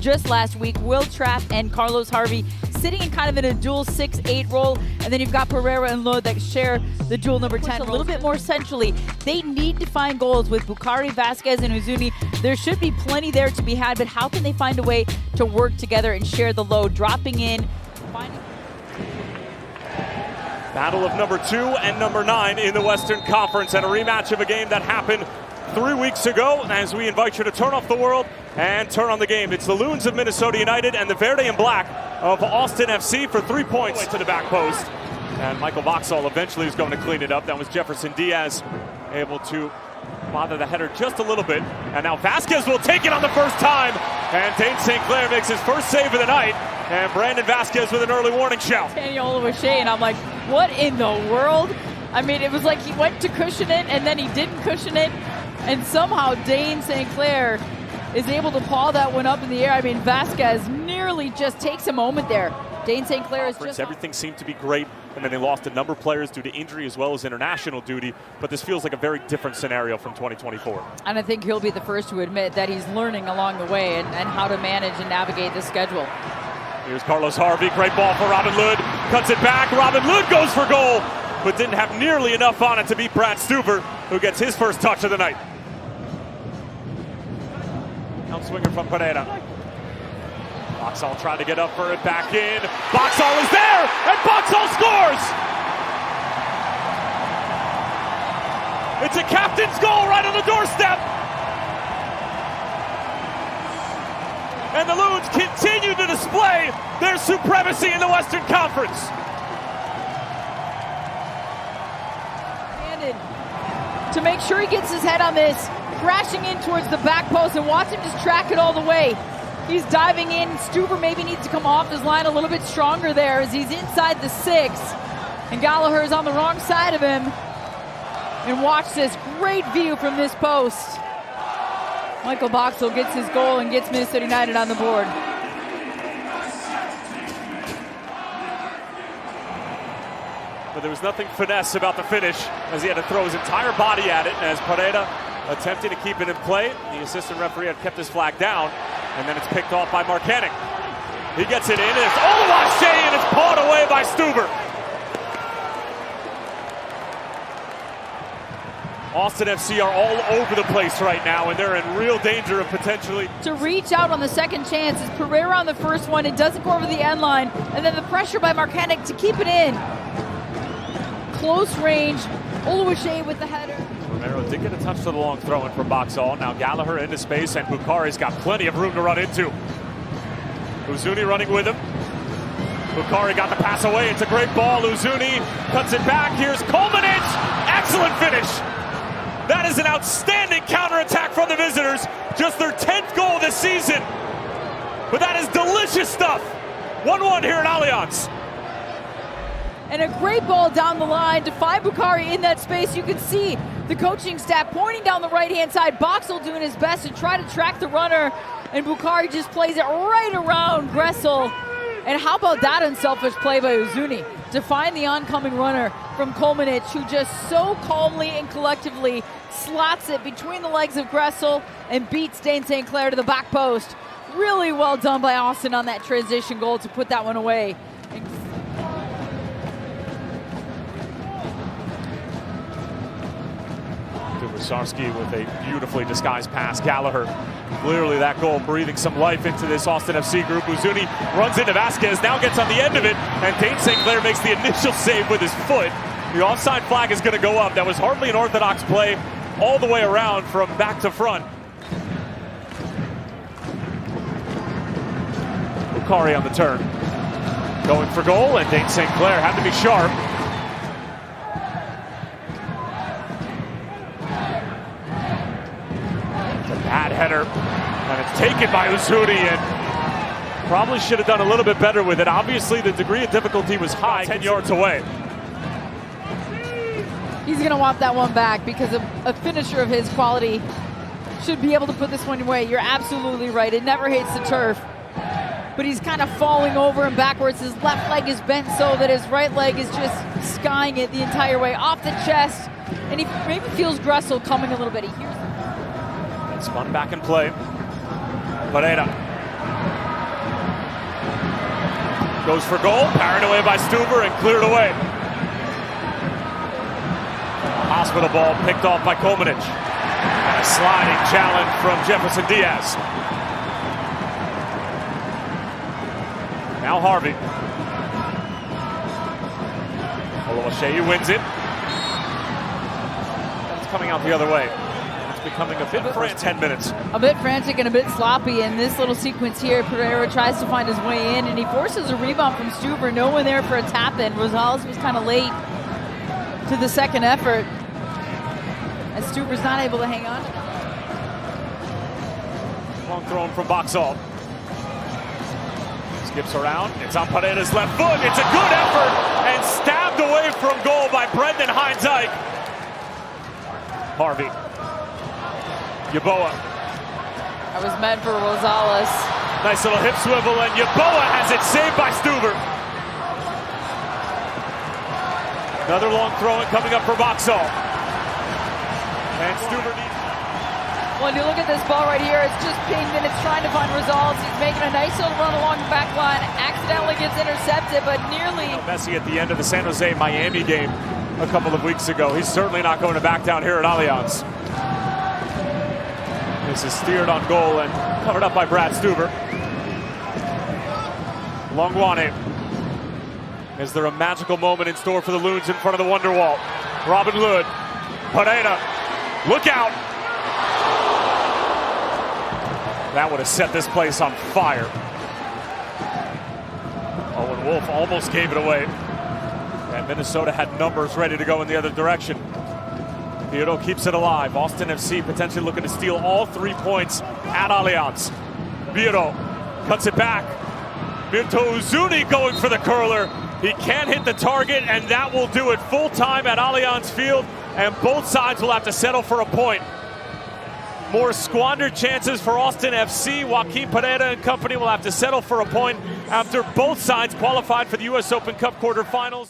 just last week. Will Trapp and Carlos Harvey sitting in kind of in a dual 6-8 role. And then you've got Pereira and Lod that share the dual number 10 a little bit more centrally. They need to find goals with Bukari, Vasquez, and Uzuni. There should be plenty there to be had, but how can they find a way to work together and share the load, dropping in, finding... Battle of number 2 and number 9 in the Western Conference, and a rematch of a game that happened 3 weeks ago, as we invite you to turn off the world and turn on the game. It's the Loons of Minnesota United and the Verde and Black of Austin FC for 3 points to the back post. And Michael Boxall eventually is going to clean it up. That was Jefferson Diaz able to bother the header just a little bit. And now Vasquez will take it on the first time. And Dane St. Clair makes his first save of the night. And Brandon Vasquez with an early warning shout. Daniel O'Shea, and I'm like, what in the world? I mean, it was like he went to cushion it and then he didn't cushion it. And somehow Dane St. Clair is able to paw that one up in the air. I mean, Vasquez nearly just takes a moment there. Dane St. Clair is just... Everything seemed to be great, and then they lost a number of players due to injury as well as international duty, but this feels like a very different scenario from 2024. And I think he'll be the first to admit that he's learning along the way and how to manage and navigate the schedule. Here's Carlos Harvey, great ball for Robin Lod, cuts it back, Robin Lod goes for goal, but didn't have nearly enough on it to beat Brad Stuver, who gets his first touch of the night. Outswinger from Pereira. Boxall tried to get up for it, back in. Boxall is there, and Boxall scores! It's a captain's goal right on the doorstep! And the Loons continue to display their supremacy in the Western Conference. To make sure he gets his head on this, crashing in towards the back post, and watch him just track it all the way. He's diving in. Stuver maybe needs to come off his line a little bit stronger there as he's inside the 6. And Gallagher is on the wrong side of him. And watch this great view from this post. Michael Boxall gets his goal and gets Minnesota United on the board. But there was nothing finesse about the finish, as he had to throw his entire body at it, as Pereira attempting to keep it in play. The assistant referee had kept his flag down, and then it's picked off by Marcanic. He gets it in, and it's Oluwaseyi, and it's pawed away by Stuver. Austin FC are all over the place right now, and they're in real danger of potentially... To reach out on the second chance is Pereira on the first one. It doesn't go over the end line, and then the pressure by Marcanic to keep it in. Close range, Oluwaseyi with the header. Romero did get a touch to the long throw-in from Boxall. Now Gallagher into space, and Bukari's got plenty of room to run into. Uzuni running with him. Bukari got the pass away. It's a great ball. Uzuni cuts it back. Here's Kolmanic. Excellent finish. That is an outstanding counterattack from the visitors. Just their 10th goal this season. But that is delicious stuff. 1-1 here at Allianz. And a great ball down the line to find Bukari in that space. You can see the coaching staff pointing down the right-hand side. Boxall doing his best to try to track the runner. And Bukari just plays it right around Gressel. And how about that unselfish play by Uzuni to find the oncoming runner from Kolmanic, who just so calmly and collectively slots it between the legs of Gressel and beats Dane St. Clair to the back post. Really well done by Austin on that transition goal to put that one away. Dubasarski with a beautifully disguised pass. Gallagher, clearly that goal breathing some life into this Austin FC group. Uzuni runs into Vasquez, now gets on the end of it, and Dane St. Clair makes the initial save with his foot. The offside flag is going to go up. That was hardly an orthodox play all the way around from back to front. Bukari on the turn. Going for goal, and Dane St. Clair had to be sharp. Bad header, and it's taken by Uzuni, and probably should have done a little bit better with it. Obviously, the degree of difficulty was high, 10 yards away. He's going to want that one back because a finisher of his quality should be able to put this one away. You're absolutely right. It never hates the turf. But he's kind of falling over and backwards. His left leg is bent so that his right leg is just skying it the entire way off the chest. And he maybe feels Gressel coming a little bit. He hears Spun back in play. Pereira Goes for goal, parried away by Stuver and cleared away. Hospital ball picked off by Komanic. And a sliding challenge from Jefferson Diaz. Now Harvey. Oluwaseyi wins it. It's coming out the other way. It's becoming a bit for 10 minutes. A bit frantic and a bit sloppy in this little sequence here. Pereira tries to find his way in, and he forces a rebound from Stuver. No one there for a tap-in. Rosales was kind of late to the second effort, as Stuver's not able to hang on. Long thrown from Boxall. Skips around. It's on Paredes' left foot. It's a good effort and stabbed away from goal by Brendan Hines-Ike. Harvey. Yeboah. That was meant for Rosales. Nice little hip swivel, and Yeboah has it saved by Stuver. Another long throw in coming up for Boxall. And Stuver needs... Well, you look at this ball right here, it's just pinged and it's trying to find Rosales. He's making a nice little run along the back line, accidentally gets intercepted, but nearly... Messi at the end of the San Jose Miami game a couple of weeks ago. He's certainly not going to back down here at Allianz. This is steered on goal and covered up by Brad Stuver. Longwane. Is there a magical moment in store for the Loons in front of the Wonderwall? Robin Lod. Pereira. Look out! That would have set this place on fire. Owen Wolf almost gave it away. And Minnesota had numbers ready to go in the other direction. Biotto keeps it alive. Austin FC potentially looking to steal all 3 points at Allianz. Biotto cuts it back. Mirto Uzuni going for the curler. He can't hit the target, and that will do it full time at Allianz Field. And both sides will have to settle for a point. More squandered chances for Austin FC. Joaquin Pereira and company will have to settle for a point after both sides qualified for the U.S. Open Cup quarterfinals.